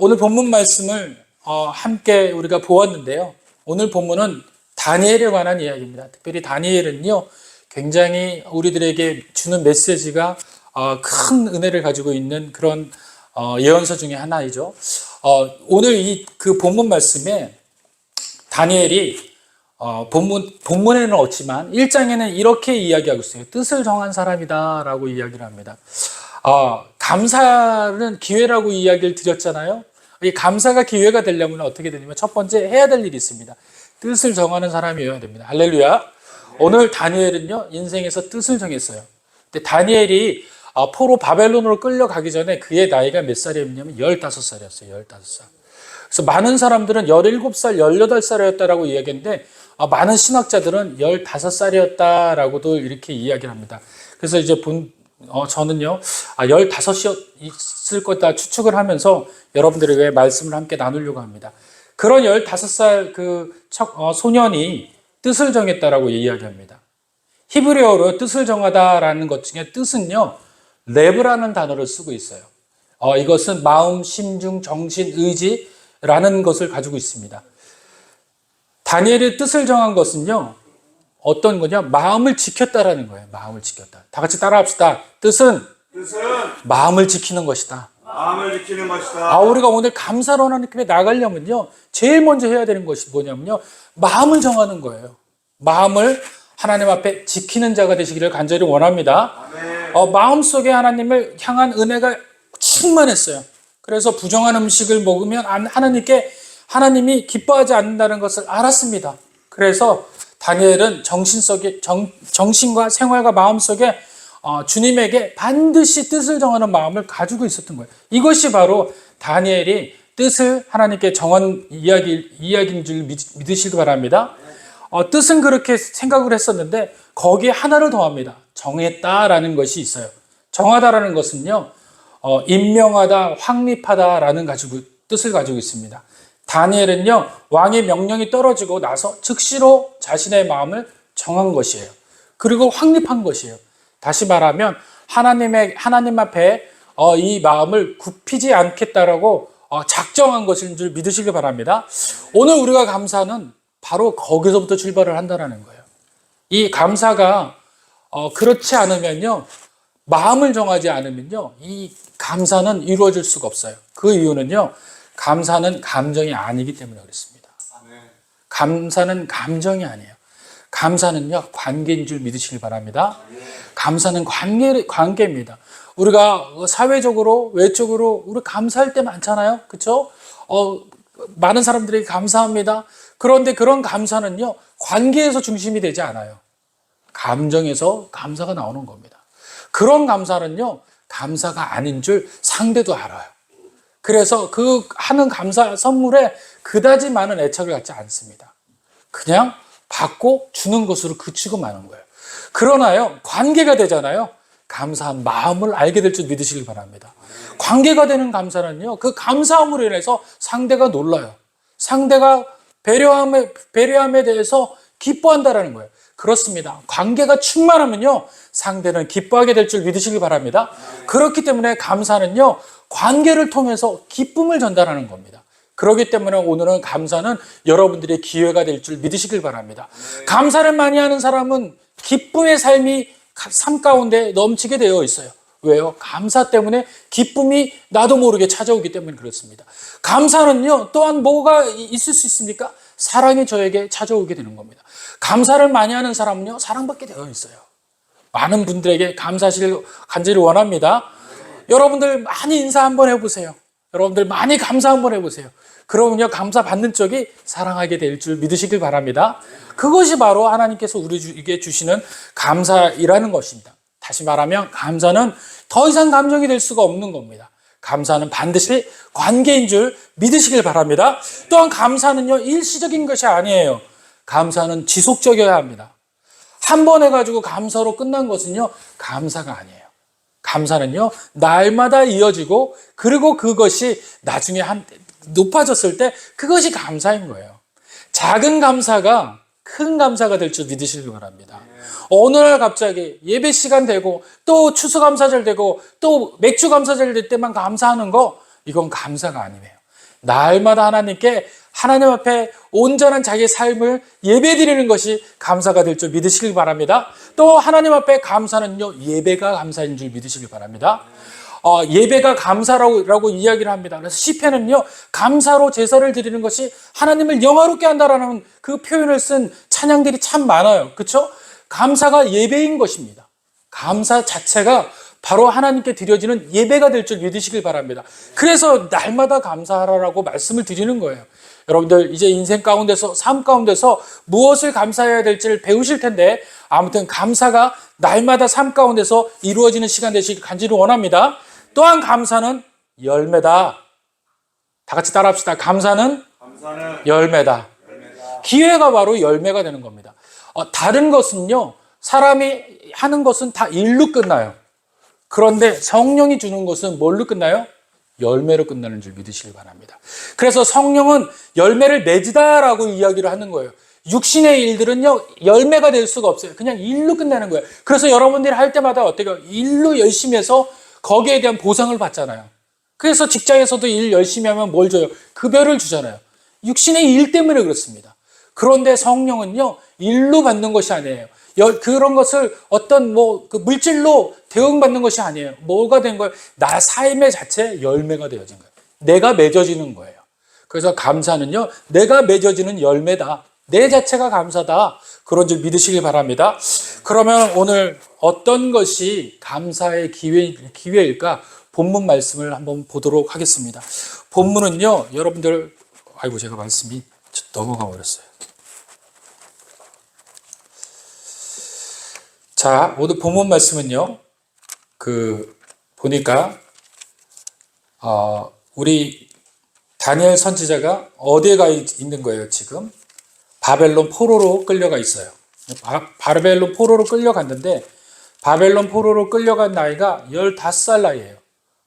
오늘 본문 말씀을 함께 우리가 보았는데요. 오늘 본문은 다니엘에 관한 이야기입니다. 특별히 다니엘은요, 굉장히 우리들에게 주는 메시지가 큰 은혜를 가지고 있는 그런 예언서 중에 하나이죠. 오늘 그 본문 말씀에 다니엘이 본문에는 없지만 1장에는 이렇게 이야기하고 있어요. 뜻을 정한 사람이다라고 이야기를 합니다. 감사는 기회라고 이야기를 드렸잖아요. 이 감사가 기회가 되려면 어떻게 되냐면 첫 번째 해야 될 일이 있습니다. 뜻을 정하는 사람이어야 됩니다. 할렐루야. 오늘 다니엘은요, 인생에서 뜻을 정했어요. 근데 다니엘이 포로 바벨론으로 끌려가기 전에 그의 나이가 몇 살이었냐면 15살이었어요. 15살. 그래서 많은 사람들은 17살, 18살이었다라고 이야기했는데 많은 신학자들은 15살이었다라고도 이렇게 이야기를 합니다. 그래서 이제 저는요, 15이었을 거다 추측을 하면서 여러분들에게 말씀을 함께 나누려고 합니다. 그런 15살 소년이 뜻을 정했다라고 이야기합니다. 히브리어로 뜻을 정하다라는 것 중에 뜻은요, 레브라는 단어를 쓰고 있어요. 이것은 마음, 심중, 정신, 의지라는 것을 가지고 있습니다. 다니엘의 뜻을 정한 것은요, 어떤 거냐? 마음을 지켰다라는 거예요. 마음을 지켰다. 다 같이 따라합시다. 뜻은 마음을 지키는 것이다. 마음을 지키는 것이다. 우리가 오늘 감사로 하나님께 나가려면요, 제일 먼저 해야 되는 것이 뭐냐면요, 마음을 정하는 거예요. 마음을 하나님 앞에 지키는 자가 되시기를 간절히 원합니다. 마음속에 하나님을 향한 은혜가 충만했어요. 그래서 부정한 음식을 먹으면 하나님이 기뻐하지 않는다는 것을 알았습니다. 그래서 다니엘은 정신과 생활과 마음속에 주님에게 반드시 뜻을 정하는 마음을 가지고 있었던 거예요. 이것이 바로 다니엘이 뜻을 하나님께 정한 이야기인 줄 믿으시기 바랍니다. 뜻은 그렇게 생각을 했었는데 거기에 하나를 더합니다. 정했다라는 것이 있어요. 정하다라는 것은요, 임명하다, 확립하다라는 뜻을 가지고 있습니다. 다니엘은요, 왕의 명령이 떨어지고 나서 즉시로 자신의 마음을 정한 것이에요. 그리고 확립한 것이에요. 다시 말하면 하나님 앞에 이 마음을 굽히지 않겠다라고 작정한 것인 줄 믿으시기 바랍니다. 오늘 우리가 감사는 바로 거기서부터 출발을 한다는 거예요. 이 감사가 그렇지 않으면요, 마음을 정하지 않으면요, 이 감사는 이루어질 수가 없어요. 그 이유는요, 감사는 감정이 아니기 때문에 그렇습니다. 감사는 감정이 아니에요. 감사는요, 관계인 줄 믿으시길 바랍니다. 감사는 관계입니다. 우리가 사회적으로, 외적으로 우리 감사할 때 많잖아요. 그렇죠? 많은 사람들에게 감사합니다. 그런데 그런 감사는요, 관계에서 중심이 되지 않아요. 감정에서 감사가 나오는 겁니다. 그런 감사는요, 감사가 아닌 줄 상대도 알아요. 그래서 그 하는 감사 선물에 그다지 많은 애착을 갖지 않습니다. 그냥 받고 주는 것으로 그치고 마는 거예요. 그러나요, 관계가 되잖아요. 감사한 마음을 알게 될 줄 믿으시길 바랍니다. 관계가 되는 감사는요, 그 감사함으로 인해서 상대가 놀라요. 상대가 배려함에 대해서 기뻐한다라는 거예요. 그렇습니다. 관계가 충만하면요, 상대는 기뻐하게 될 줄 믿으시길 바랍니다. 그렇기 때문에 감사는요, 관계를 통해서 기쁨을 전달하는 겁니다. 그렇기 때문에 오늘은 감사는 여러분들의 기회가 될 줄 믿으시길 바랍니다. 감사를 많이 하는 사람은 기쁨의 삶 가운데 넘치게 되어 있어요. 왜요? 감사 때문에 기쁨이 나도 모르게 찾아오기 때문에 그렇습니다. 감사는요, 또한 뭐가 있을 수 있습니까? 사랑이 저에게 찾아오게 되는 겁니다. 감사를 많이 하는 사람은요, 사랑받게 되어 있어요. 많은 분들에게 감사하시길 간절히 원합니다. 여러분들 많이 인사 한번 해보세요. 여러분들 많이 감사 한번 해보세요. 그러면요, 감사 받는 쪽이 사랑하게 될 줄 믿으시길 바랍니다. 그것이 바로 하나님께서 우리에게 주시는 감사이라는 것입니다. 다시 말하면 감사는 더 이상 감정이 될 수가 없는 겁니다. 감사는 반드시 관계인 줄 믿으시길 바랍니다. 또한 감사는요, 일시적인 것이 아니에요. 감사는 지속적이어야 합니다. 한 번 해가지고 감사로 끝난 것은요, 감사가 아니에요. 감사는요, 날마다 이어지고, 그리고 그것이 나중에 높아졌을 때 그것이 감사인 거예요. 작은 감사가 큰 감사가 될 줄 믿으시길 바랍니다. 어느 날 갑자기 예배 시간 되고 또 추수감사절 되고 또 맥주감사절 될 때만 감사하는 거, 이건 감사가 아니에요. 날마다 하나님 앞에 온전한 자기의 삶을 예배드리는 것이 감사가 될 줄 믿으시길 바랍니다. 또 하나님 앞에 감사는요, 예배가 감사인 줄 믿으시길 바랍니다. 예배가 감사라고 이야기를 합니다. 그래서 시편은요, 감사로 제사를 드리는 것이 하나님을 영화롭게 한다라는 그 표현을 쓴 찬양들이 참 많아요. 그렇죠? 감사가 예배인 것입니다. 감사 자체가 바로 하나님께 드려지는 예배가 될 줄 믿으시길 바랍니다. 그래서 날마다 감사하라고 말씀을 드리는 거예요. 여러분들 이제 인생 가운데서, 삶 가운데서 무엇을 감사해야 될지를 배우실 텐데, 아무튼 감사가 날마다 삶 가운데서 이루어지는 시간 되시길 간절히 원합니다. 또한 감사는 열매다. 다 같이 따라합시다. 감사는 열매다. 기회가 바로 열매가 되는 겁니다. 다른 것은요, 사람이 하는 것은 다 일로 끝나요. 그런데 성령이 주는 것은 뭘로 끝나요? 열매로 끝나는 줄 믿으시길 바랍니다. 그래서 성령은 열매를 맺으다라고 이야기를 하는 거예요. 육신의 일들은요, 열매가 될 수가 없어요. 그냥 일로 끝나는 거예요. 그래서 여러분들이 할 때마다 어때요? 일로 열심히 해서 거기에 대한 보상을 받잖아요. 그래서 직장에서도 일 열심히 하면 뭘 줘요? 급여를 주잖아요. 육신의 일 때문에 그렇습니다. 그런데 성령은요, 일로 받는 것이 아니에요. 그런 것을 어떤 그 물질로 대응받는 것이 아니에요. 뭐가 된 거예요? 나 삶의 자체에 열매가 되어진 거예요. 내가 맺어지는 거예요. 그래서 감사는요, 내가 맺어지는 열매다. 내 자체가 감사다. 그런 줄 믿으시길 바랍니다. 그러면 오늘 어떤 것이 감사의 기회일까? 본문 말씀을 한번 보도록 하겠습니다. 본문은요, 여러분들, 제가 말씀이 넘어가 버렸어요. 자, 오늘 본문 말씀은요, 보니까, 우리 다니엘 선지자가 어디에 가 있는 거예요, 지금? 바벨론 포로로 끌려가 있어요. 바벨론 포로로 끌려갔는데, 바벨론 포로로 끌려간 나이가 15살 나이예요.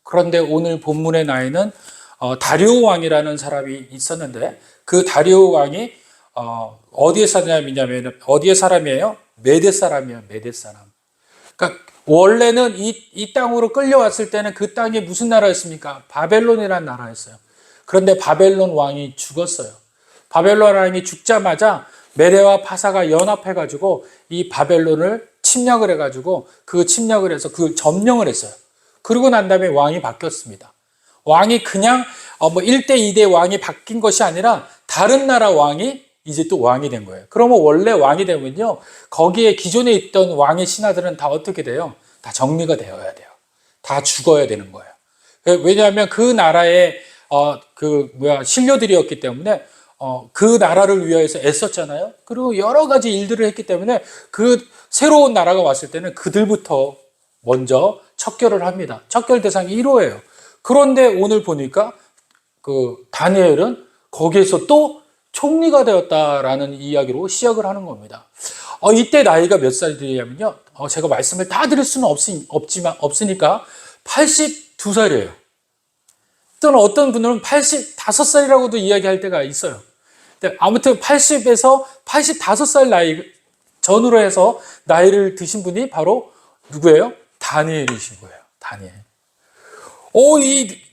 그런데 오늘 본문의 나이는, 다리오 왕이라는 사람이 있었는데, 그 다리오 왕이, 어디에 사냐면, 어디의 사람이에요? 메대 사람이에요. 메대 사람. 그러니까 원래는 이 땅으로 끌려왔을 때는 그 땅이 무슨 나라였습니까? 바벨론이라는 나라였어요. 그런데 바벨론 왕이 죽었어요. 바벨론 왕이 죽자마자 메대와 파사가 연합해가지고 이 바벨론을 침략을 해가지고 그 침략을 해서 그 점령을 했어요. 그러고 난 다음에 왕이 바뀌었습니다. 왕이 그냥 1대 2대 왕이 바뀐 것이 아니라 다른 나라 왕이 이제 또 왕이 된 거예요. 그러면 원래 왕이 되면요, 거기에 기존에 있던 왕의 신하들은 다 어떻게 돼요? 다 정리가 되어야 돼요. 다 죽어야 되는 거예요. 왜냐하면 그 나라의 신료들이었기 때문에 그 나라를 위해서 애썼잖아요. 그리고 여러 가지 일들을 했기 때문에 그 새로운 나라가 왔을 때는 그들부터 먼저 척결을 합니다. 척결 대상이 1호예요. 그런데 오늘 보니까 다니엘은 거기에서 또 총리가 되었다라는 이야기로 시작을 하는 겁니다. 이때 나이가 몇 살이냐면요, 제가 말씀을 다 드릴 수는 없으니까 82살이에요. 또는 어떤 분들은 85살이라고도 이야기할 때가 있어요. 근데 아무튼 80에서 85살 나이 전후로 해서 나이를 드신 분이 바로 누구예요? 다니엘이신 거예요. 다니엘.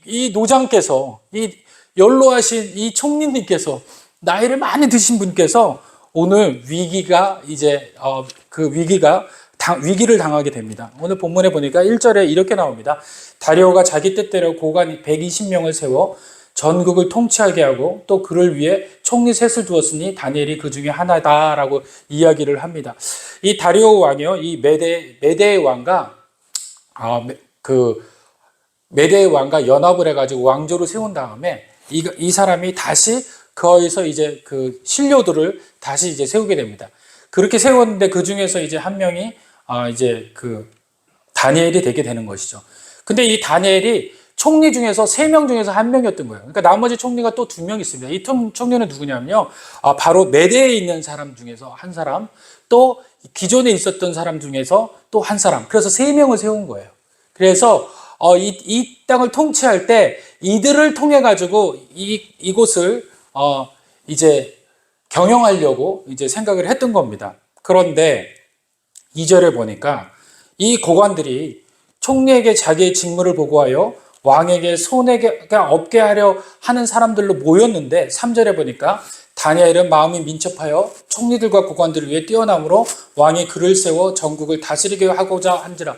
이 노장께서, 이 연로하신 이 총리님께서, 나이를 많이 드신 분께서 오늘 위기가 이제 위기를 당하게 됩니다. 오늘 본문에 보니까 1절에 이렇게 나옵니다. 다리오가 자기 뜻대로 고관 120명을 세워 전국을 통치하게 하고 또 그를 위해 총리 셋을 두었으니 다니엘이 그 중에 하나다라고 이야기를 합니다. 이 다리오 왕이요, 이 메대의 왕과 메대의 왕과 연합을 해가지고 왕조를 세운 다음에 이 사람이 다시 거기서 이제 그 신료들을 다시 이제 세우게 됩니다. 그렇게 세웠는데 그 중에서 이제 한 명이 이제 다니엘이 되게 되는 것이죠. 근데 이 다니엘이 총리 중에서 3명 중에서 1명이었던 거예요. 그러니까 나머지 총리가 또 2명 있습니다. 이 총리는 누구냐면요, 바로 메대에 있는 사람 중에서 한 사람, 또 기존에 있었던 사람 중에서 또 한 사람. 그래서 3명을 세운 거예요. 그래서 이 땅을 통치할 때 이들을 통해 가지고 이곳을 이제 경영하려고 이제 생각을 했던 겁니다. 그런데 2절에 보니까 이 고관들이 총리에게 자기의 직무를 보고하여 왕에게 손해가 없게 하려 하는 사람들로 모였는데 3절에 보니까 다니엘은 마음이 민첩하여 총리들과 고관들을 위해 뛰어남으로 왕이 그를 세워 전국을 다스리게 하고자 한지라.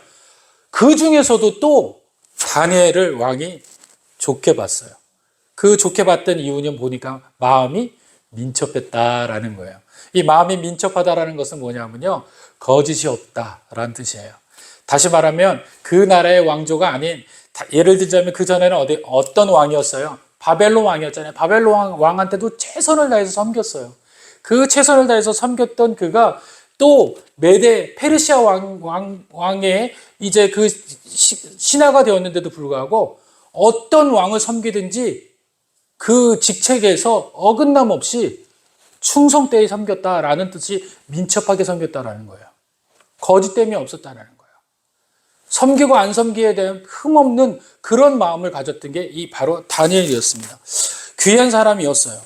그 중에서도 또 다니엘을 왕이 좋게 봤어요. 그 좋게 봤던 이유는 보니까 마음이 민첩했다라는 거예요. 이 마음이 민첩하다라는 것은 뭐냐면요, 거짓이 없다라는 뜻이에요. 다시 말하면 그 나라의 왕조가 아닌, 예를 들자면 그 전에는 어떤 왕이었어요? 바벨론 왕이었잖아요. 바벨론 왕한테도 최선을 다해서 섬겼어요. 그 최선을 다해서 섬겼던 그가 또 메데 페르시아 왕의 이제 그 신하가 되었는데도 불구하고 어떤 왕을 섬기든지 그 직책에서 어긋남 없이 충성되이 섬겼다라는 뜻이 민첩하게 섬겼다라는 거예요. 거짓됨이 없었다라는 거예요. 섬기고 안 섬기에 대한 흠없는 그런 마음을 가졌던 게 이 바로 다니엘이었습니다. 귀한 사람이었어요.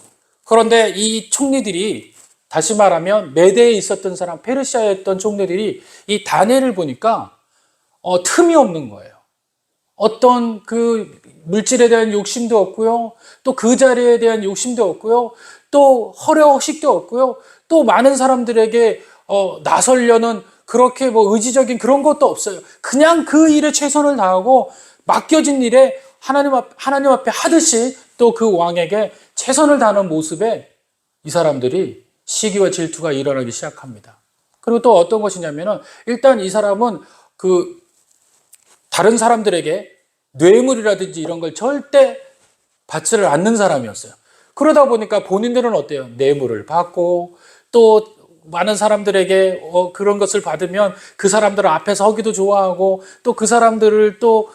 그런데 이 총리들이, 다시 말하면 메대에 있었던 사람, 페르시아에 있던 총리들이 이 다니엘을 보니까 틈이 없는 거예요. 어떤 그 물질에 대한 욕심도 없고요. 또 그 자리에 대한 욕심도 없고요. 또 허려식도 없고요. 또 많은 사람들에게 나서려는 그렇게 뭐 의지적인 그런 것도 없어요. 그냥 그 일에 최선을 다하고 맡겨진 일에 하나님 앞에 하듯이 또 그 왕에게 최선을 다하는 모습에 이 사람들이 시기와 질투가 일어나기 시작합니다. 그리고 또 어떤 것이냐면은 일단 이 사람은 그 다른 사람들에게 뇌물이라든지 이런 걸 절대 받지를 않는 사람이었어요. 그러다 보니까 본인들은 어때요? 뇌물을 받고 또 많은 사람들에게 그런 것을 받으면 그 사람들 앞에서 하기도 좋아하고 또 그 사람들을 또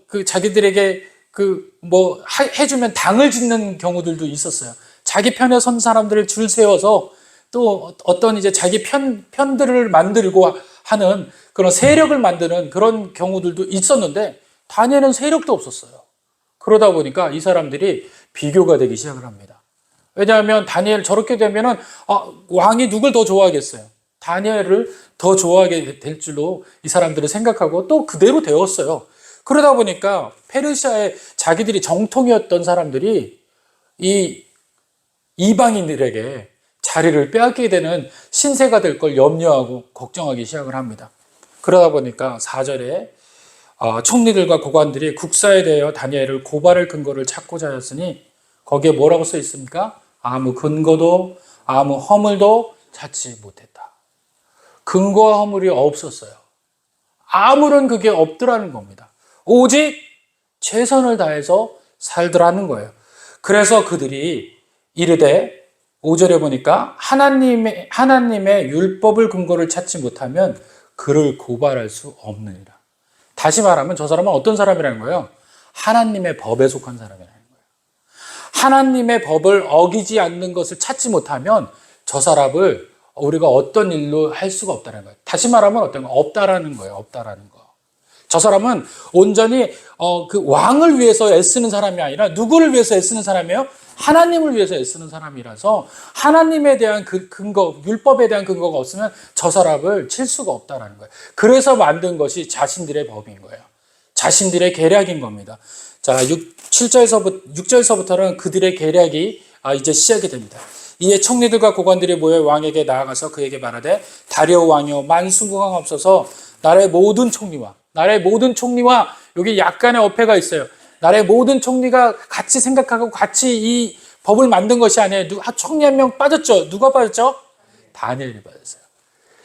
그 자기들에게 그 뭐 해주면 당을 짓는 경우들도 있었어요. 자기 편에 선 사람들을 줄 세워서 또 어떤 이제 자기 편들을 만들고 하는 그런 세력을 만드는 그런 경우들도 있었는데 다니엘은 세력도 없었어요. 그러다 보니까 이 사람들이 비교가 되기 시작을 합니다. 왜냐하면 다니엘 저렇게 되면은 왕이 누굴 더 좋아하겠어요? 다니엘을 더 좋아하게 될 줄로 이 사람들은 생각하고 또 그대로 되었어요. 그러다 보니까 페르시아에 자기들이 정통이었던 사람들이 이 이방인들에게 자리를 빼앗게 되는 신세가 될 걸 염려하고 걱정하기 시작을 합니다. 그러다 보니까 4절에 총리들과 고관들이 국사에 대하여 다니엘을 고발할 근거를 찾고자 하였으니 거기에 뭐라고 써 있습니까? 아무 근거도 아무 허물도 찾지 못했다. 근거와 허물이 없었어요. 아무런 그게 없더라는 겁니다. 오직 최선을 다해서 살더라는 거예요. 그래서 그들이 이르되 5절에 보니까 하나님의 율법을 근거를 찾지 못하면 그를 고발할 수 없느니라. 다시 말하면 저 사람은 어떤 사람이라는 거예요? 하나님의 법에 속한 사람이라는 거예요. 하나님의 법을 어기지 않는 것을 찾지 못하면 저 사람을 우리가 어떤 일로 할 수가 없다는 거예요. 다시 말하면 어떤 거? 없다라는 거예요. 없다라는 거. 저 사람은 온전히 그 왕을 위해서 애쓰는 사람이 아니라 누구를 위해서 애쓰는 사람이에요? 하나님을 위해서 애쓰는 사람이라서 하나님에 대한 그 근거, 율법에 대한 근거가 없으면 저 사람을 칠 수가 없다라는 거예요. 그래서 만든 것이 자신들의 법인 거예요. 자신들의 계략인 겁니다. 자, 6절서부터는 그들의 계략이 이제 시작이 됩니다. 이에 총리들과 고관들이 모여 왕에게 나아가서 그에게 말하되 다리오 왕이여 만수무강하옵소서. 나라의 모든 총리와 여기 약간의 어폐가 있어요. 나라의 모든 총리가 같이 생각하고 같이 이 법을 만든 것이 아니에요. 총리 한 명 빠졌죠. 누가 빠졌죠? 다니엘이 빠졌어요.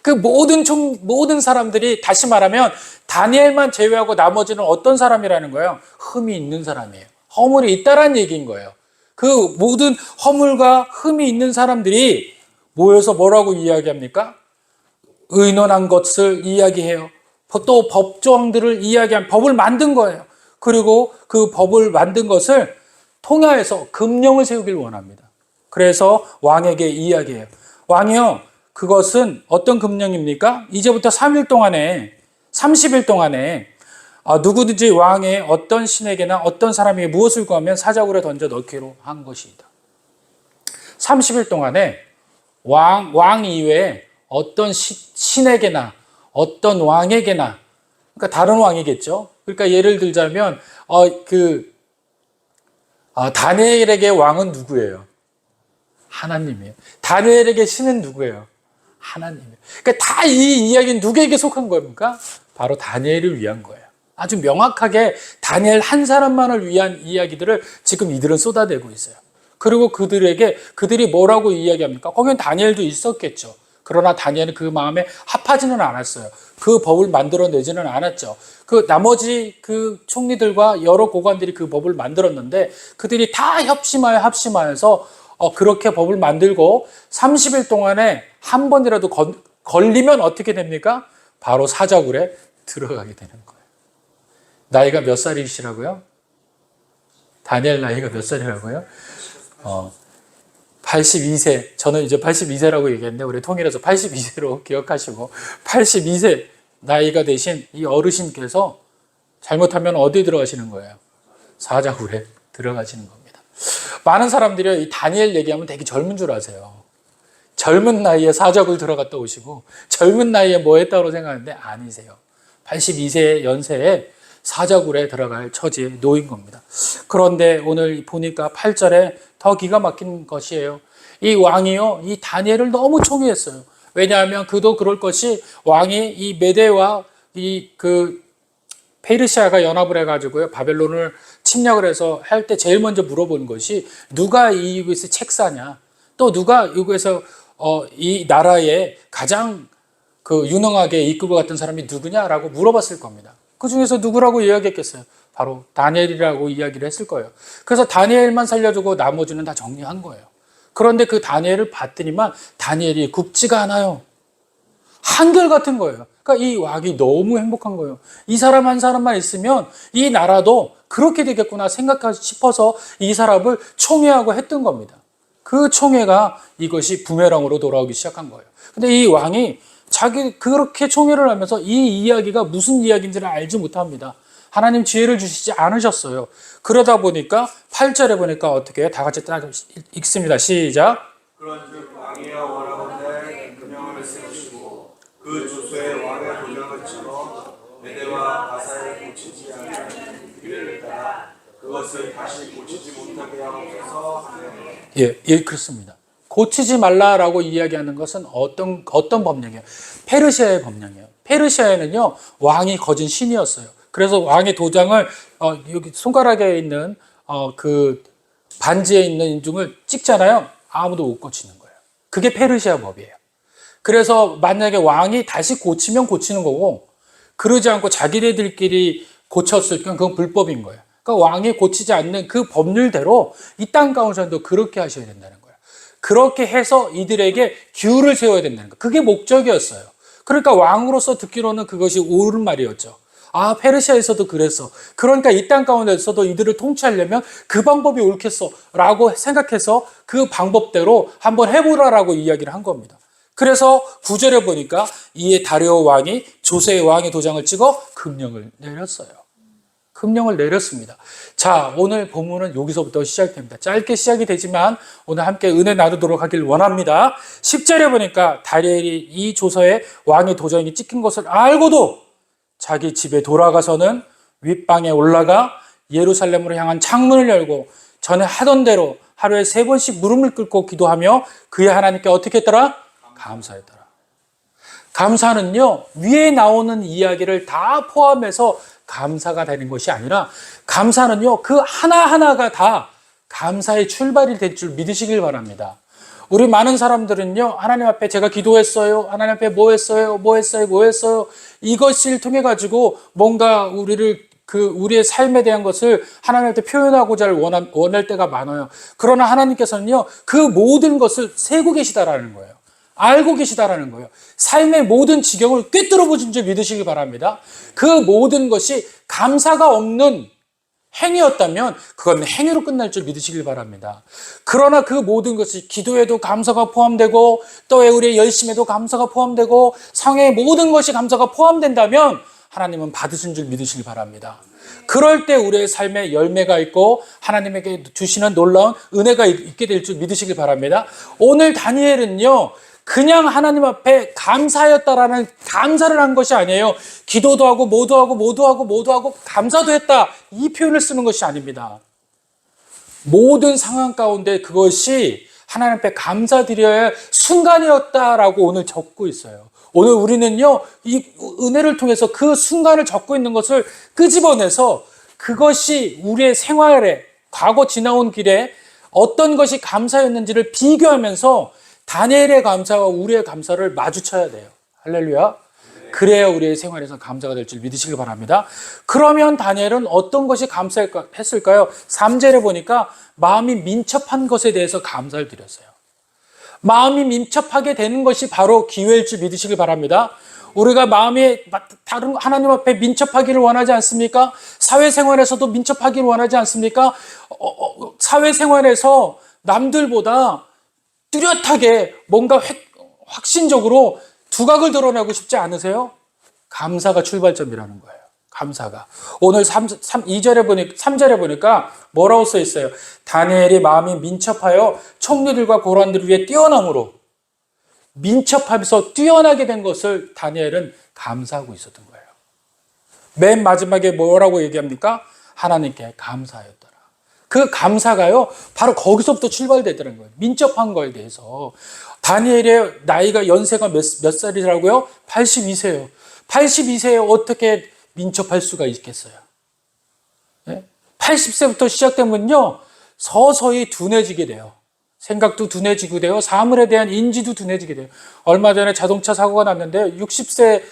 그 모든 사람들이, 다시 말하면 다니엘만 제외하고 나머지는 어떤 사람이라는 거예요? 흠이 있는 사람이에요. 허물이 있다라는 얘기인 거예요. 그 모든 허물과 흠이 있는 사람들이 모여서 뭐라고 이야기합니까? 의논한 것을 이야기해요. 또 법조항들을 이야기한 법을 만든 거예요. 그리고 그 법을 만든 것을 통하여서 금령을 세우길 원합니다. 그래서 왕에게 이야기해요. 왕이요, 그것은 어떤 금령입니까? 이제부터 30일 동안에 누구든지 왕의 어떤 신에게나 어떤 사람에게 무엇을 구하면 사자굴에 던져 넣기로 한 것이다. 30일 동안에 왕 이외에 어떤 신에게나 어떤 왕에게나, 그러니까 다른 왕이겠죠. 그러니까 예를 들자면 다니엘에게 왕은 누구예요? 하나님이에요. 다니엘에게 신은 누구예요? 하나님이에요. 그러니까 다 이 이야기는 누구에게 속한 겁니까? 바로 다니엘을 위한 거예요. 아주 명확하게 다니엘 한 사람만을 위한 이야기들을 지금 이들은 쏟아내고 있어요. 그리고 그들이 뭐라고 이야기합니까? 거기는 다니엘도 있었겠죠. 그러나 다니엘은 그 마음에 합하지는 않았어요. 그 법을 만들어내지는 않았죠. 그 나머지 그 총리들과 여러 고관들이 그 법을 만들었는데 그들이 다 합심하여서 그렇게 법을 만들고 30일 동안에 한 번이라도 걸리면 어떻게 됩니까? 바로 사자굴에 들어가게 되는 거예요. 나이가 몇 살이시라고요? 다니엘 나이가 몇 살이라고요? 82세. 저는 이제 82세라고 얘기했는데 우리 통일해서 82세로 기억하시고 82세 나이가 되신 이 어르신께서 잘못하면 어디에 들어가시는 거예요? 사자굴에 들어가시는 겁니다. 많은 사람들이 이 다니엘 얘기하면 되게 젊은 줄 아세요. 젊은 나이에 사자굴 들어갔다 오시고 젊은 나이에 뭐 했다고 생각하는데 아니세요. 82세 연세에 사자굴에 들어갈 처지에 놓인 겁니다. 그런데 오늘 보니까 8절에 더 기가 막힌 것이에요. 이 왕이요, 이 다니엘을 너무 총애했어요. 왜냐하면 그도 그럴 것이 왕이 이 메대와 페르시아가 연합을 해가지고요, 바벨론을 침략을 해서 할 때 제일 먼저 물어본 것이 누가 이곳에 책사냐, 또 누가 이곳에서 이 나라에 가장 유능하게 이끌고 갔던 사람이 누구냐라고 물어봤을 겁니다. 그 중에서 누구라고 이야기했겠어요? 바로 다니엘이라고 이야기를 했을 거예요. 그래서 다니엘만 살려주고 나머지는 다 정리한 거예요. 그런데 그 다니엘을 봤더니만 다니엘이 굽지가 않아요. 한결같은 거예요. 그러니까 이 왕이 너무 행복한 거예요. 이 사람 한 사람만 있으면 이 나라도 그렇게 되겠구나 싶어서 이 사람을 총애하고 했던 겁니다. 그 총애가 이것이 부메랑으로 돌아오기 시작한 거예요. 근데 이 왕이 그렇게 총애를 하면서 이 이야기가 무슨 이야기인지를 알지 못합니다. 하나님 지혜를 주시지 않으셨어요. 그러다 보니까 8절에 보니까 어떻게 해요? 다 같이 딱 읽습니다. 시작. 그런즉 왕이여 원하건대 금령을 세우시고 그 주소에 왕의 도장을 찍어 메대와 바사에 고치지 않는 규례를 따라 그것을 다시 고치지 못하게 하옵소서 하며. 예, 그렇습니다. 고치지 말라라고 이야기하는 것은 어떤 법령이에요? 페르시아의 법령이에요. 페르시아에는요, 왕이 거진 신이었어요. 그래서 왕의 도장을 여기 손가락에 있는 그 반지에 있는 인중을 찍잖아요. 아무도 못 고치는 거예요. 그게 페르시아 법이에요. 그래서 만약에 왕이 다시 고치면 고치는 거고, 그러지 않고 자기네들끼리 고쳤을 땐 그건 불법인 거예요. 그러니까 왕이 고치지 않는 그 법률대로 이 땅 가운데도 그렇게 하셔야 된다는 거예요. 그렇게 해서 이들에게 규를 세워야 된다는 거예요. 그게 목적이었어요. 그러니까 왕으로서 듣기로는 그것이 옳은 말이었죠. 아, 페르시아에서도 그랬어. 그러니까 이 땅 가운데서도 이들을 통치하려면 그 방법이 옳겠어 라고 생각해서 그 방법대로 한번 해보라라고 이야기를 한 겁니다. 그래서 9절에 보니까 이에 다리오 왕이 조세의 왕의 도장을 찍어 금령을 내렸어요. 금령을 내렸습니다. 자, 오늘 본문은 여기서부터 시작됩니다. 짧게 시작이 되지만 오늘 함께 은혜 나누도록 하길 원합니다. 10절에 보니까 다니엘이 이 조서에 왕의 도장이 찍힌 것을 알고도 자기 집에 돌아가서는 윗방에 올라가 예루살렘으로 향한 창문을 열고 전에 하던 대로 하루에 3번씩 무릎을 꿇고 기도하며 그의 하나님께 어떻게 했더라? 감사했더라. 감사는요, 위에 나오는 이야기를 다 포함해서 감사가 되는 것이 아니라 감사는요, 그 하나하나가 다 감사의 출발이 될 줄 믿으시길 바랍니다. 우리 많은 사람들은요, 하나님 앞에 제가 기도했어요. 하나님 앞에 뭐 했어요? 이것을 통해 가지고 뭔가 우리의 삶에 대한 것을 하나님한테 표현하고자 원할 때가 많아요. 그러나 하나님께서는요, 그 모든 것을 세고 계시다라는 거예요. 알고 계시다라는 거예요. 삶의 모든 지경을 꿰뚫어 보신 줄 믿으시기 바랍니다. 그 모든 것이 감사가 없는 행위였다면 그건 행위로 끝날 줄 믿으시길 바랍니다. 그러나 그 모든 것이 기도에도 감사가 포함되고 또 우리의 열심에도 감사가 포함되고 성의 모든 것이 감사가 포함된다면 하나님은 받으신 줄 믿으시길 바랍니다. 그럴 때 우리의 삶에 열매가 있고 하나님에게 주시는 놀라운 은혜가 있게 될 줄 믿으시길 바랍니다. 오늘 다니엘은요, 그냥 하나님 앞에 감사하였다라는 감사를 한 것이 아니에요. 기도도 하고 모두 하고 감사도 했다. 이 표현을 쓰는 것이 아닙니다. 모든 상황 가운데 그것이 하나님 앞에 감사드려야 할 순간이었다라고 오늘 적고 있어요. 오늘 우리는요, 이 은혜를 통해서 그 순간을 적고 있는 것을 끄집어내서 그것이 우리의 생활에, 과거 지나온 길에 어떤 것이 감사였는지를 비교하면서 다니엘의 감사와 우리의 감사를 마주쳐야 돼요. 할렐루야. 그래야 우리의 생활에서 감사가 될 줄 믿으시길 바랍니다. 그러면 다니엘은 어떤 것이 감사했을까요? 3절에 보니까 마음이 민첩한 것에 대해서 감사를 드렸어요. 마음이 민첩하게 되는 것이 바로 기회일 줄 믿으시길 바랍니다. 우리가 마음이 다른 하나님 앞에 민첩하기를 원하지 않습니까? 사회생활에서도 민첩하기를 원하지 않습니까? 사회생활에서 남들보다 뚜렷하게 뭔가 확신적으로 두각을 드러내고 싶지 않으세요? 감사가 출발점이라는 거예요. 감사가. 오늘 3절에 보니까 뭐라고 써 있어요? 다니엘이 마음이 민첩하여 총리들과 고관들을 위해 뛰어남으로, 민첩하면서 뛰어나게 된 것을 다니엘은 감사하고 있었던 거예요. 맨 마지막에 뭐라고 얘기합니까? 하나님께 감사하였더라. 그 감사가요, 바로 거기서부터 출발되더라는 거예요. 민첩한 거에 대해서. 다니엘의 나이가 연세가 몇 살이라고요? 82세예요. 82세에 어떻게 민첩할 수가 있겠어요? 80세부터 시작되면요, 서서히 둔해지게 돼요. 생각도 둔해지게 돼요. 사물에 대한 인지도 둔해지게 돼요. 얼마 전에 자동차 사고가 났는데 60세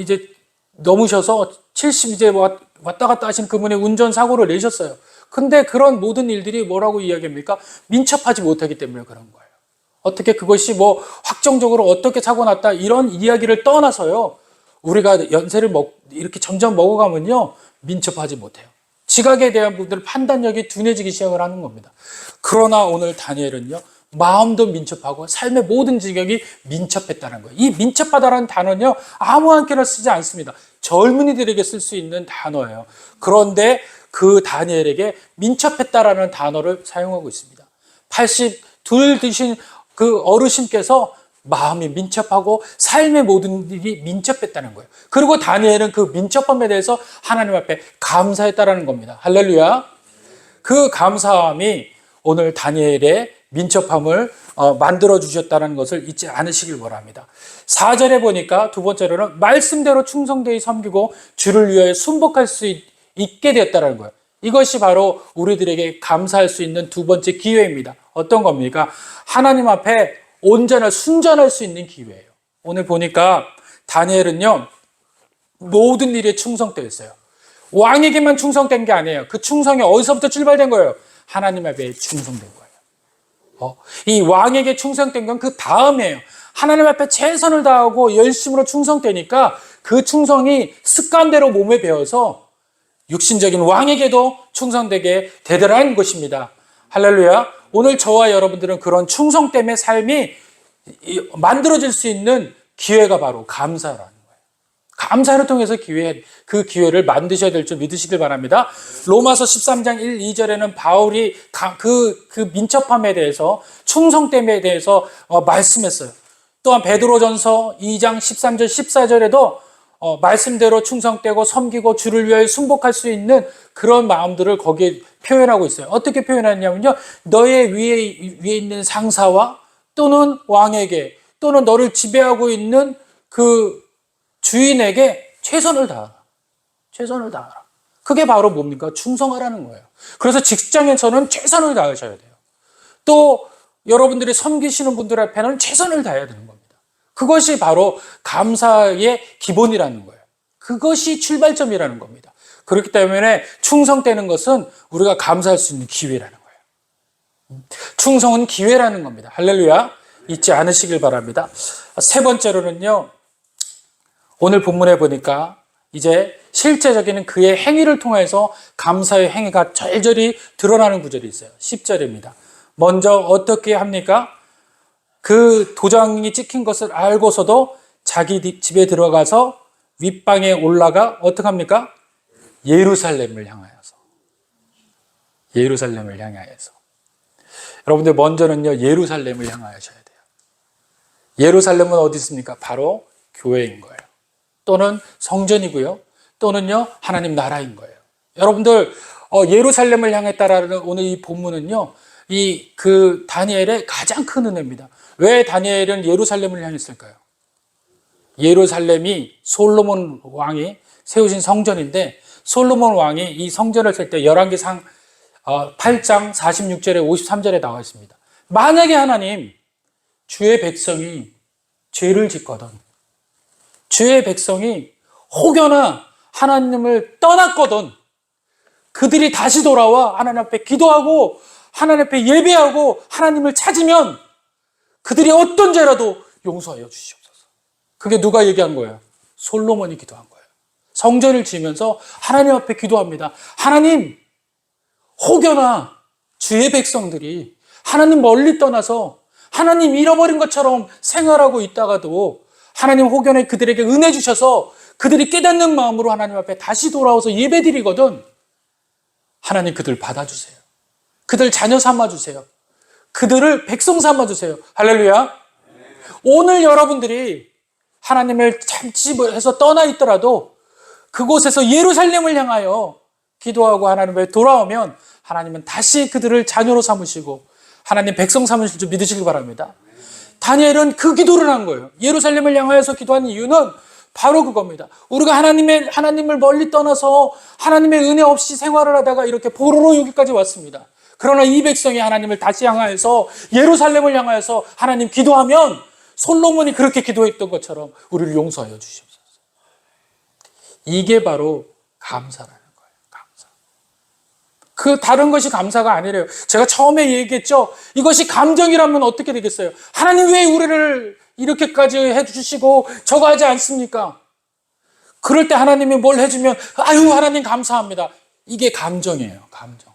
이제 넘으셔서 70 이제 왔다 갔다 하신 그분이 운전사고를 내셨어요. 근데 그런 모든 일들이 뭐라고 이야기합니까? 민첩하지 못하기 때문에 그런 거예요. 어떻게 그것이 뭐 확정적으로 어떻게 사고 났다 이런 이야기를 떠나서요, 우리가 연세를 이렇게 점점 먹어가면요, 민첩하지 못해요. 지각에 대한 부분들 판단력이 둔해지기 시작을 하는 겁니다. 그러나 오늘 다니엘은요, 마음도 민첩하고 삶의 모든 지경이 민첩했다는 거예요. 이 민첩하다라는 단어는요, 아무한테나 쓰지 않습니다. 젊은이들에게 쓸 수 있는 단어예요. 그런데 그 다니엘에게 민첩했다라는 단어를 사용하고 있습니다. 82 되신 그 어르신께서 마음이 민첩하고 삶의 모든 일이 민첩했다는 거예요. 그리고 다니엘은 그 민첩함에 대해서 하나님 앞에 감사했다라는 겁니다. 할렐루야. 그 감사함이 오늘 다니엘의 민첩함을 만들어 주셨다는 것을 잊지 않으시길 바랍니다. 4절에 보니까 두 번째로는 말씀대로 충성되이 섬기고 주를 위하여 순복할 수 있게 되었다는 거예요. 이것이 바로 우리들에게 감사할 수 있는 두 번째 기회입니다. 어떤 겁니까? 하나님 앞에 온전한 순전할 수 있는 기회예요. 오늘 보니까 다니엘은요, 모든 일에 충성되었어요. 왕에게만 충성된 게 아니에요. 그 충성이 어디서부터 출발된 거예요? 하나님 앞에 충성된 거예요. 이 왕에게 충성된 건 그 다음이에요. 하나님 앞에 최선을 다하고 열심으로 충성되니까 그 충성이 습관대로 몸에 배어서 육신적인 왕에게도 충성되게 되더라는 것입니다. 할렐루야. 오늘 저와 여러분들은 그런 충성됨의 삶이 만들어질 수 있는 기회가 바로 감사라는 거예요. 감사를 통해서 그 기회를 만드셔야 될 줄 믿으시길 바랍니다. 로마서 13장 1, 2절에는 바울이 그 민첩함에 대해서, 충성됨에 대해서 말씀했어요. 또한 베드로전서 2장 13절, 14절에도 말씀대로 충성되고 섬기고 주를 위하여 순복할 수 있는 그런 마음들을 거기에 표현하고 있어요. 어떻게 표현하냐면요, 너의 위에 있는 상사와 또는 왕에게 또는 너를 지배하고 있는 그 주인에게 최선을 다하라. 최선을 다하라. 그게 바로 뭡니까? 충성하라는 거예요. 그래서 직장에서는 최선을 다하셔야 돼요. 또 여러분들이 섬기시는 분들 앞에는 최선을 다해야 되는 겁니다. 그것이 바로 감사의 기본이라는 거예요. 그것이 출발점이라는 겁니다. 그렇기 때문에 충성되는 것은 우리가 감사할 수 있는 기회라는 거예요. 충성은 기회라는 겁니다. 할렐루야. 잊지 않으시길 바랍니다. 세 번째로는요, 오늘 본문에 보니까 이제 실제적인 그의 행위를 통해서 감사의 행위가 절절히 드러나는 구절이 있어요. 10절입니다. 먼저 어떻게 합니까? 그 도장이 찍힌 것을 알고서도 자기 집에 들어가서 윗방에 올라가 어떻게 합니까? 예루살렘을 향하여서. 예루살렘을 향하여서. 여러분들 먼저는요, 예루살렘을 향하셔야 돼요. 예루살렘은 어디 있습니까? 바로 교회인 거예요. 또는 성전이고요. 또는요, 하나님 나라인 거예요. 여러분들, 예루살렘을 향했다라는 오늘 이 본문은요, 다니엘의 가장 큰 은혜입니다. 왜 다니엘은 예루살렘을 향했을까요? 예루살렘이 솔로몬 왕이 세우신 성전인데, 솔로몬 왕이 이 성전을 셀 때 열왕기상 8장 46절에 53절에 나와 있습니다. 만약에 하나님, 주의 백성이 죄를 짓거든, 주의 백성이 혹여나 하나님을 떠났거든, 그들이 다시 돌아와 하나님 앞에 기도하고 하나님 앞에 예배하고 하나님을 찾으면 그들이 어떤 죄라도 용서하여 주시옵소서. 그게 누가 얘기한 거예요? 솔로몬이 기도한 거예요. 성전을 지으면서 하나님 앞에 기도합니다. 하나님, 혹여나 주의 백성들이 하나님 멀리 떠나서 하나님 잃어버린 것처럼 생활하고 있다가도 하나님 혹여나 그들에게 은혜 주셔서 그들이 깨닫는 마음으로 하나님 앞에 다시 돌아와서 예배드리거든, 하나님 그들 받아주세요. 그들 자녀 삼아주세요. 그들을 백성 삼아주세요. 할렐루야. 오늘 여러분들이 하나님을 참지해서 떠나 있더라도 그곳에서 예루살렘을 향하여 기도하고 하나님께 돌아오면 하나님은 다시 그들을 자녀로 삼으시고 하나님 백성 삼으실 줄 믿으시기 바랍니다. 다니엘은 그 기도를 한 거예요. 예루살렘을 향하여서 기도한 이유는 바로 그겁니다. 우리가 하나님을 멀리 떠나서 하나님의 은혜 없이 생활을 하다가 이렇게 보로로 여기까지 왔습니다. 그러나 이 백성이 하나님을 다시 향하여서 예루살렘을 향하여서 하나님 기도하면 솔로몬이 그렇게 기도했던 것처럼 우리를 용서하여 주시옵소서. 이게 바로 감사라는 거예요. 감사. 그 다른 것이 감사가 아니래요. 제가 처음에 얘기했죠. 이것이 감정이라면 어떻게 되겠어요? 하나님 왜 우리를 이렇게까지 해주시고 저거 하지 않습니까? 그럴 때 하나님이 뭘 해주면 아유 하나님 감사합니다. 이게 감정이에요. 감정.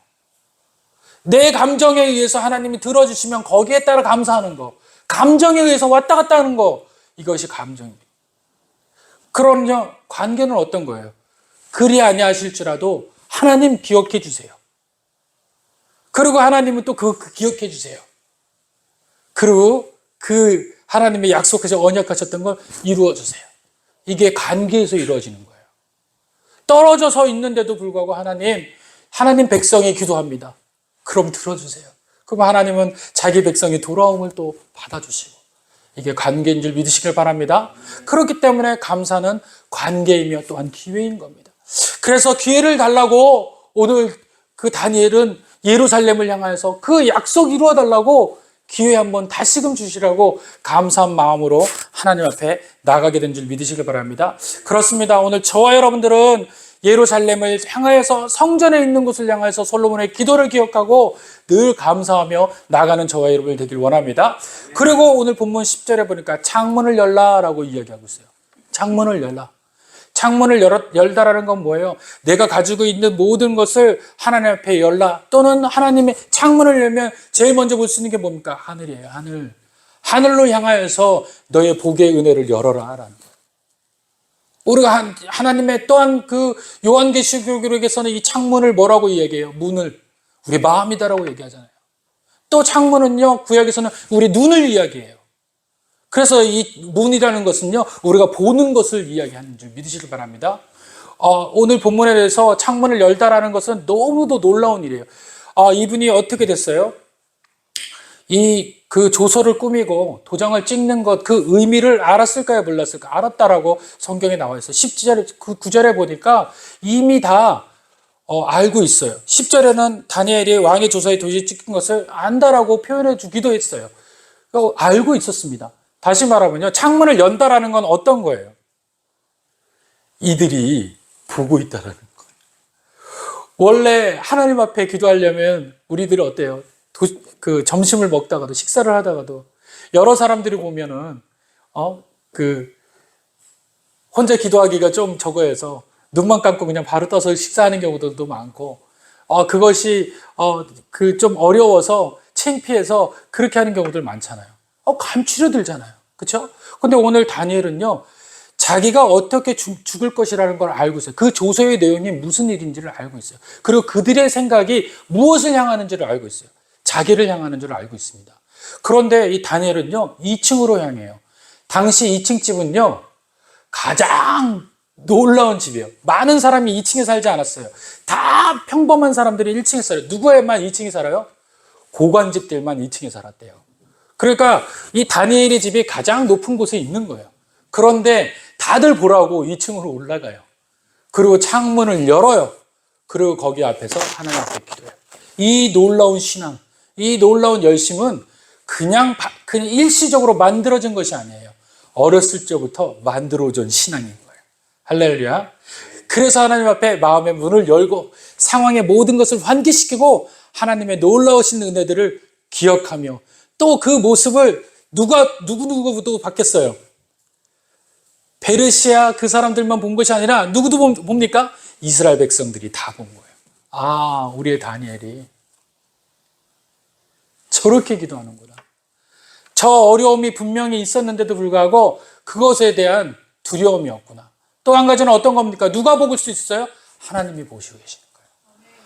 내 감정에 의해서 하나님이 들어주시면 거기에 따라 감사하는 거, 감정에 의해서 왔다 갔다 하는 거, 이것이 감정입니다. 그럼요, 관계는 어떤 거예요? 그리 아니하실지라도 하나님 기억해 주세요. 그리고 하나님은 또 그 기억해 주세요. 그리고 그 하나님의 약속하셔 언약하셨던 걸 이루어 주세요. 이게 관계에서 이루어지는 거예요. 떨어져서 있는데도 불구하고 하나님 백성이 기도합니다. 그럼 들어주세요. 그럼 하나님은 자기 백성이 돌아옴을 또 받아주시고, 이게 관계인 줄 믿으시길 바랍니다. 그렇기 때문에 감사는 관계이며 또한 기회인 겁니다. 그래서 기회를 달라고 오늘 그 다니엘은 예루살렘을 향하여서 그 약속 이루어 달라고 기회 한번 다시금 주시라고 감사한 마음으로 하나님 앞에 나가게 된 줄 믿으시길 바랍니다. 그렇습니다. 오늘 저와 여러분들은 예루살렘을 향하여서 성전에 있는 곳을 향하여서 솔로몬의 기도를 기억하고 늘 감사하며 나가는 저와 여러분들 되길 원합니다. 그리고 오늘 본문 10절에 보니까 창문을 열라라고 이야기하고 있어요. 창문을 열라. 창문을 열다라는 건 뭐예요? 내가 가지고 있는 모든 것을 하나님 앞에 열라. 또는 하나님의 창문을 열면 제일 먼저 볼 수 있는 게 뭡니까? 하늘이에요. 하늘. 하늘로 향하여서 너의 복의 은혜를 열어라 라는 거예요. 우리가 하나님의 또한 그 요한계시록에서는 이 창문을 뭐라고 이야기해요? 문을. 우리 마음이다라고 얘기하잖아요. 또 창문은요, 구약에서는 우리 눈을 이야기해요. 그래서 이 문이라는 것은요, 우리가 보는 것을 이야기하는 줄 믿으시길 바랍니다. 오늘 본문에 대해서 창문을 열다라는 것은 너무도 놀라운 일이에요. 이분이 어떻게 됐어요? 그 조서를 꾸미고 도장을 찍는 것, 그 의미를 알았을까요? 몰랐을까요? 알았다라고 성경에 나와 있어요. 10절에, 9절에 보니까 이미 다 알고 있어요. 10절에는 다니엘이 왕의 조서에 도장을 찍은 것을 안다라고 표현해 주기도 했어요. 알고 있었습니다. 다시 말하면요, 창문을 연다라는 건 어떤 거예요? 이들이 보고 있다라는 거예요. 원래 하나님 앞에 기도하려면 우리들이 어때요? 점심을 먹다가도, 식사를 하다가도 여러 사람들이 보면은 혼자 기도하기가 좀 저거해서 눈만 감고 그냥 바로 떠서 식사하는 경우도 많고, 그것이 좀 어려워서 창피해서 그렇게 하는 경우들 많잖아요. 감추려 들잖아요. 그렇죠? 근데 오늘 다니엘은요, 자기가 어떻게 죽을 것이라는 걸 알고 있어요. 그 조서의 내용이 무슨 일인지를 알고 있어요. 그리고 그들의 생각이 무엇을 향하는지를 알고 있어요. 자기를 향하는 줄 알고 있습니다. 그런데 이 다니엘은요, 2층으로 향해요. 당시 2층 집은요, 가장 놀라운 집이에요. 많은 사람이 2층에 살지 않았어요. 다 평범한 사람들이 1층에 살아요. 누구에만 2층에 살아요? 고관집들만 2층에 살았대요. 그러니까 이 다니엘의 집이 가장 높은 곳에 있는 거예요. 그런데 다들 보라고 2층으로 올라가요. 그리고 창문을 열어요. 그리고 거기 앞에서 하나님 앞에 기도해요. 이 놀라운 신앙, 이 놀라운 열심은 그냥 일시적으로 만들어진 것이 아니에요. 어렸을 적부터 만들어진 신앙인 거예요. 할렐루야. 그래서 하나님 앞에 마음의 문을 열고 상황의 모든 것을 환기시키고 하나님의 놀라우신 은혜들을 기억하며 또 그 모습을 누구도 봤겠어요. 페르시아 그 사람들만 본 것이 아니라 누구도 봅니까? 이스라엘 백성들이 다 본 거예요. 아, 우리의 다니엘이 저렇게 기도하는구나. 저 어려움이 분명히 있었는데도 불구하고 그것에 대한 두려움이 없구나. 또 한 가지는 어떤 겁니까? 누가 볼 수 있어요? 하나님이 보시고 계시는 거예요.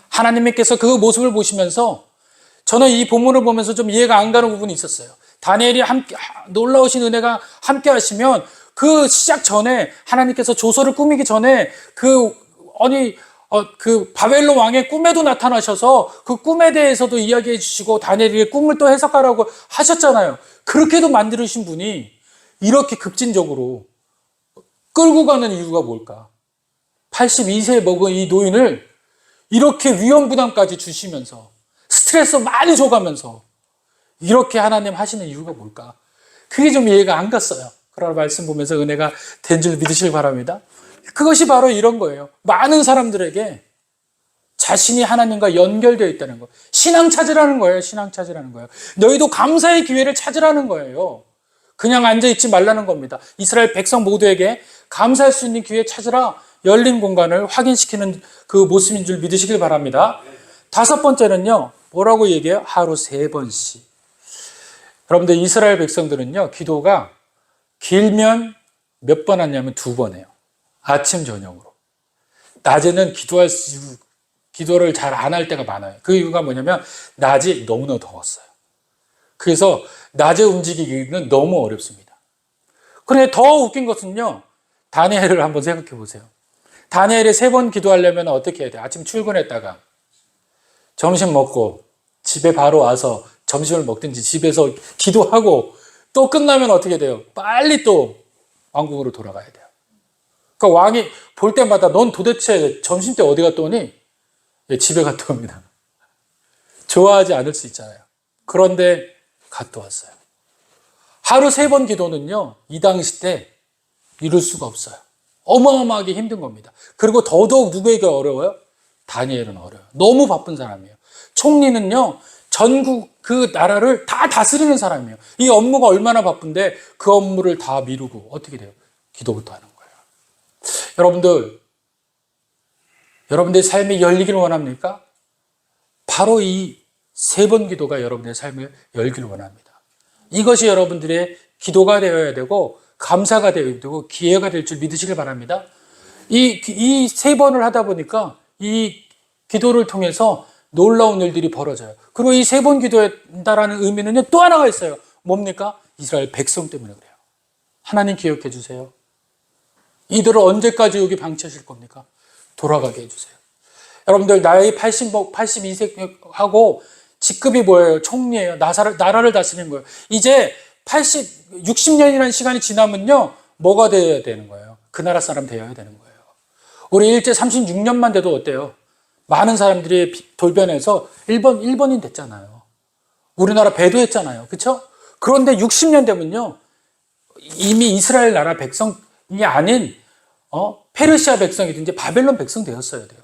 하나님께서 그 모습을 보시면서 저는 이 본문을 보면서 좀 이해가 안 가는 부분이 있었어요. 다니엘이 함께 놀라우신 은혜가 함께 하시면 그 시작 전에 하나님께서 조서를 꾸미기 전에 그 바벨론 왕의 꿈에도 나타나셔서 그 꿈에 대해서도 이야기해 주시고 다니엘의 꿈을 또 해석하라고 하셨잖아요. 그렇게도 만드신 분이 이렇게 급진적으로 끌고 가는 이유가 뭘까? 82세 먹은 이 노인을 이렇게 위험 부담까지 주시면서 스트레스 많이 줘가면서 이렇게 하나님 하시는 이유가 뭘까? 그게 좀 이해가 안 갔어요. 그러나 말씀 보면서 은혜가 된 줄 믿으시길 바랍니다. 그것이 바로 이런 거예요. 많은 사람들에게 자신이 하나님과 연결되어 있다는 거. 신앙 찾으라는 거예요. 신앙 찾으라는 거예요. 너희도 감사의 기회를 찾으라는 거예요. 그냥 앉아있지 말라는 겁니다. 이스라엘 백성 모두에게 감사할 수 있는 기회 찾으라. 열린 공간을 확인시키는 그 모습인 줄 믿으시길 바랍니다. 5번째는요. 뭐라고 얘기해요? 하루 3번씩. 여러분들 이스라엘 백성들은요. 기도가 길면 몇 번 하냐면 2번 해요. 아침 저녁으로. 낮에는 기도를 잘 안 할 때가 많아요. 그 이유가 뭐냐면 낮이 너무나 더웠어요. 그래서 낮에 움직이기는 너무 어렵습니다. 그런데 더 웃긴 것은요. 다니엘을 한번 생각해 보세요. 다니엘이 3번 기도하려면 어떻게 해야 돼요? 아침 출근했다가 점심 먹고 집에 바로 와서 점심을 먹든지 집에서 기도하고 또 끝나면 어떻게 돼요? 빨리 또 왕궁으로 돌아가야 돼요. 그러니까 왕이 볼 때마다 넌 도대체 점심 때 어디 갔다 오니? 예, 집에 갔다 옵니다. 좋아하지 않을 수 있잖아요. 그런데 갔다 왔어요. 하루 3번 기도는요, 이 당시 때 이룰 수가 없어요. 어마어마하게 힘든 겁니다. 그리고 더더욱 누구에게 어려워요? 다니엘은 어려워요. 너무 바쁜 사람이에요. 총리는요, 전국 그 나라를 다 다스리는 사람이에요. 이 업무가 얼마나 바쁜데 그 업무를 다 미루고 어떻게 돼요? 기도부터 하는 거예요. 여러분들의 삶이 열리기를 원합니까? 바로 이 3번 기도가 여러분의 삶을 열기를 원합니다. 이것이 여러분들의 기도가 되어야 되고 감사가 되어야 되고 기회가 될 줄 믿으시길 바랍니다. 이 3번을 하다 보니까 이 기도를 통해서 놀라운 일들이 벌어져요. 그리고 이 3번 기도한다라는 의미는요, 또 하나가 있어요. 뭡니까? 이스라엘 백성 때문에 그래요. 하나님 기억해 주세요. 이들을 언제까지 여기 방치하실 겁니까? 돌아가게 해주세요. 여러분들 나이 82세 하고 직급이 뭐예요? 총리예요. 나라를 다스리는 거예요. 이제 60년이라는 시간이 지나면요, 뭐가 되어야 되는 거예요? 그 나라 사람 되어야 되는 거예요. 우리 일제 36년만 돼도 어때요? 많은 사람들이 돌변해서 일본인 됐잖아요. 우리나라 배도했잖아요. 그렇죠? 그런데 60년 되면요, 이미 이스라엘 나라 백성이 아닌 페르시아 백성이든지 바벨론 백성 되었어야 돼요.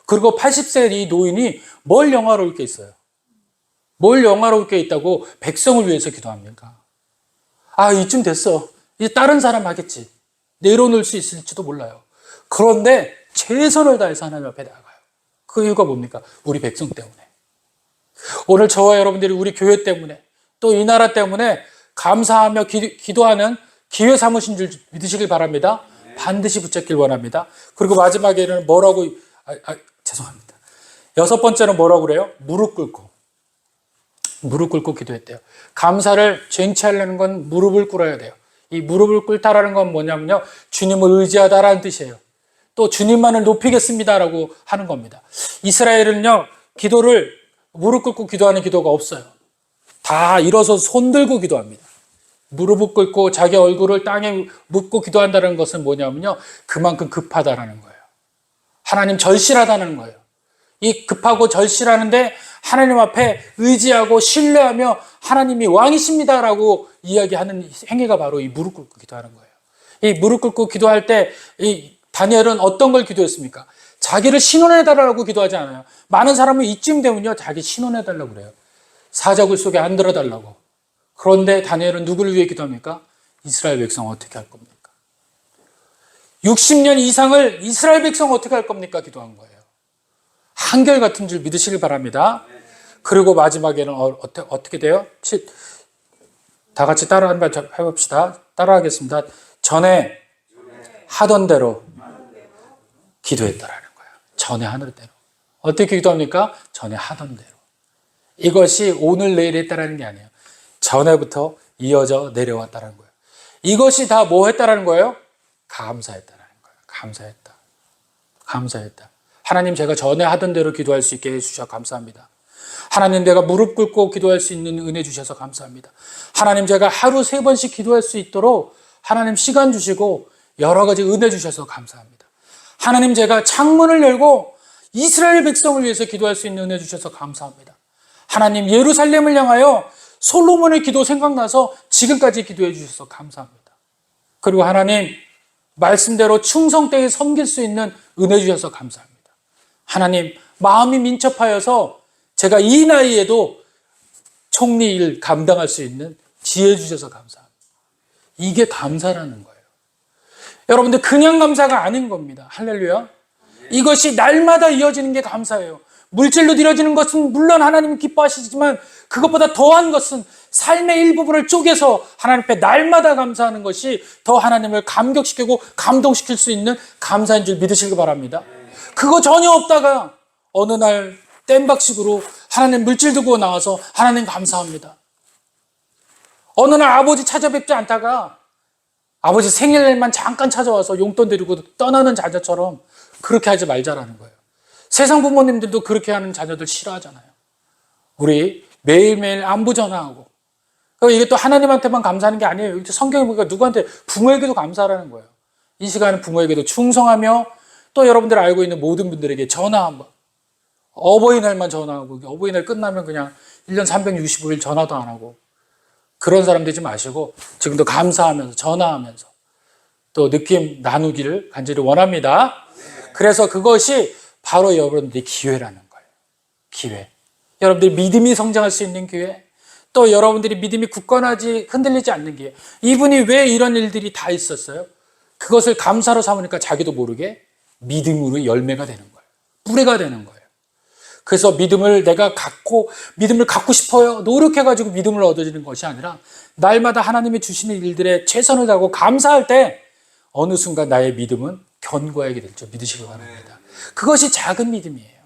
그리고 80세 이 노인이 뭘 영화로울 게 있어요? 뭘 영화로울 게 있다고 백성을 위해서 기도합니까? 아, 이쯤 됐어. 이제 다른 사람 하겠지. 내려놓을 수 있을지도 몰라요. 그런데 최선을 다해서 하나님 앞에 나가요. 그 이유가 뭡니까? 우리 백성 때문에. 오늘 저와 여러분들이 우리 교회 때문에 또 이 나라 때문에 감사하며 기도하는 기회 삼으신 줄 믿으시길 바랍니다. 반드시 붙잡길 원합니다. 그리고 마지막에는 뭐라고, 죄송합니다. 6번째는 뭐라고 그래요? 무릎 꿇고 기도했대요. 감사를 쟁취하려는 건 무릎을 꿇어야 돼요. 이 무릎을 꿇다라는 건 뭐냐면요, 주님을 의지하다라는 뜻이에요. 또 주님만을 높이겠습니다라고 하는 겁니다. 이스라엘은요, 기도를 무릎 꿇고 기도하는 기도가 없어요. 다 일어서 손 들고 기도합니다. 무릎을 꿇고 자기 얼굴을 땅에 묻고 기도한다는 것은 뭐냐면요, 그만큼 급하다라는 거예요. 하나님 절실하다는 거예요. 이 급하고 절실하는데 하나님 앞에 의지하고 신뢰하며 하나님이 왕이십니다라고 이야기하는 행위가 바로 이 무릎 꿇고 기도하는 거예요. 이 무릎 꿇고 기도할 때 이 다니엘은 어떤 걸 기도했습니까? 자기를 신원해달라고 기도하지 않아요. 많은 사람은 이쯤 되면요, 자기 신원해달라고 그래요. 사자굴 속에 안 들어달라고. 그런데 다니엘은 누구를 위해 기도합니까? 이스라엘 백성 어떻게 할 겁니까? 60년 이상을 이스라엘 백성 어떻게 할 겁니까? 기도한 거예요. 한결같은 줄 믿으시길 바랍니다. 그리고 마지막에는 어떻게 돼요? 다 같이 따라 한번 해봅시다. 따라하겠습니다. 전에 하던 대로 기도했다라는 거예요. 전에 하던 대로. 어떻게 기도합니까? 전에 하던 대로. 이것이 오늘 내일 했다라는 게 아니에요. 전에부터 이어져 내려왔다는 거예요. 이것이 다 뭐 했다라는 거예요? 감사했다라는 거예요. 감사했다. 감사했다. 하나님, 제가 전에 하던 대로 기도할 수 있게 해주셔서 감사합니다. 하나님, 내가 무릎 꿇고 기도할 수 있는 은혜 주셔서 감사합니다. 하나님, 제가 하루 3번씩 기도할 수 있도록 하나님 시간 주시고 여러 가지 은혜 주셔서 감사합니다. 하나님, 제가 창문을 열고 이스라엘 백성을 위해서 기도할 수 있는 은혜 주셔서 감사합니다. 하나님, 예루살렘을 향하여 솔로몬의 기도 생각나서 지금까지 기도해 주셔서 감사합니다. 그리고 하나님, 말씀대로 충성되게 섬길 수 있는 은혜 주셔서 감사합니다. 하나님, 마음이 민첩하여서 제가 이 나이에도 총리 일 감당할 수 있는 지혜 주셔서 감사합니다. 이게 감사라는 거예요. 여러분들, 그냥 감사가 아닌 겁니다. 할렐루야. 이것이 날마다 이어지는 게 감사예요. 물질로 드려지는 것은 물론 하나님이 기뻐하시지만 그것보다 더한 것은 삶의 일부분을 쪼개서 하나님 앞에 날마다 감사하는 것이 더 하나님을 감격시키고 감동시킬 수 있는 감사인 줄 믿으시기 바랍니다. 그거 전혀 없다가 어느 날 땜박식으로 하나님 물질 들고 나와서 하나님 감사합니다. 어느 날 아버지 찾아뵙지 않다가 아버지 생일만 잠깐 찾아와서 용돈 드리고 떠나는 자녀처럼 그렇게 하지 말자라는 거예요. 세상 부모님들도 그렇게 하는 자녀들 싫어하잖아요. 우리 매일매일 안부 전화하고. 이게 또 하나님한테만 감사하는 게 아니에요. 성경에 보니까 누구한테, 부모에게도 감사하라는 거예요. 이 시간은 부모에게도 충성하며 또 여러분들 알고 있는 모든 분들에게 전화 한번. 어버이날만 전화하고 어버이날 끝나면 그냥 1년 365일 전화도 안 하고 그런 사람 되지 마시고 지금도 감사하면서 전화하면서 또 느낌 나누기를 간절히 원합니다. 그래서 그것이 바로 여러분들의 기회라는 거예요. 기회. 여러분들이 믿음이 성장할 수 있는 기회, 또 여러분들이 믿음이 굳건하지 흔들리지 않는 기회. 이분이 왜 이런 일들이 다 있었어요? 그것을 감사로 삼으니까 자기도 모르게 믿음으로 열매가 되는 거예요. 뿌리가 되는 거예요. 그래서 믿음을 갖고 싶어요. 노력해가지고 믿음을 얻어지는 것이 아니라 날마다 하나님이 주시는 일들에 최선을 다하고 감사할 때 어느 순간 나의 믿음은 견고하게 될 줄 믿으시기 바랍니다. 그것이 작은 믿음이에요.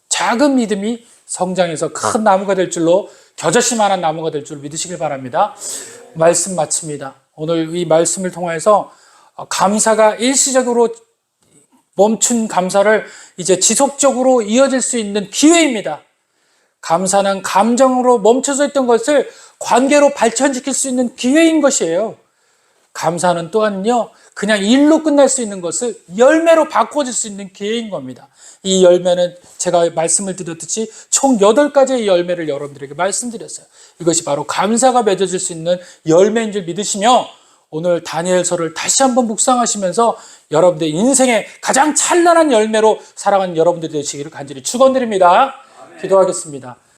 작은 믿음이 성장해서 큰 나무가 될 줄로, 겨자씨만한 나무가 될 줄 믿으시길 바랍니다. 말씀 마칩니다. 오늘 이 말씀을 통해서 감사가 일시적으로 멈춘 감사를 이제 지속적으로 이어질 수 있는 기회입니다. 감사는 감정으로 멈춰져 있던 것을 관계로 발전시킬 수 있는 기회인 것이에요. 감사는 또한요, 그냥 일로 끝날 수 있는 것을 열매로 바꿔줄 수 있는 기회인 겁니다. 이 열매는 제가 말씀을 드렸듯이 총 8가지의 열매를 여러분들에게 말씀드렸어요. 이것이 바로 감사가 맺어질 수 있는 열매인 줄 믿으시며 오늘 다니엘서를 다시 한번 묵상하시면서 여러분들의 인생의 가장 찬란한 열매로 살아가는 여러분들 되시기를 간절히 축원드립니다. 기도하겠습니다.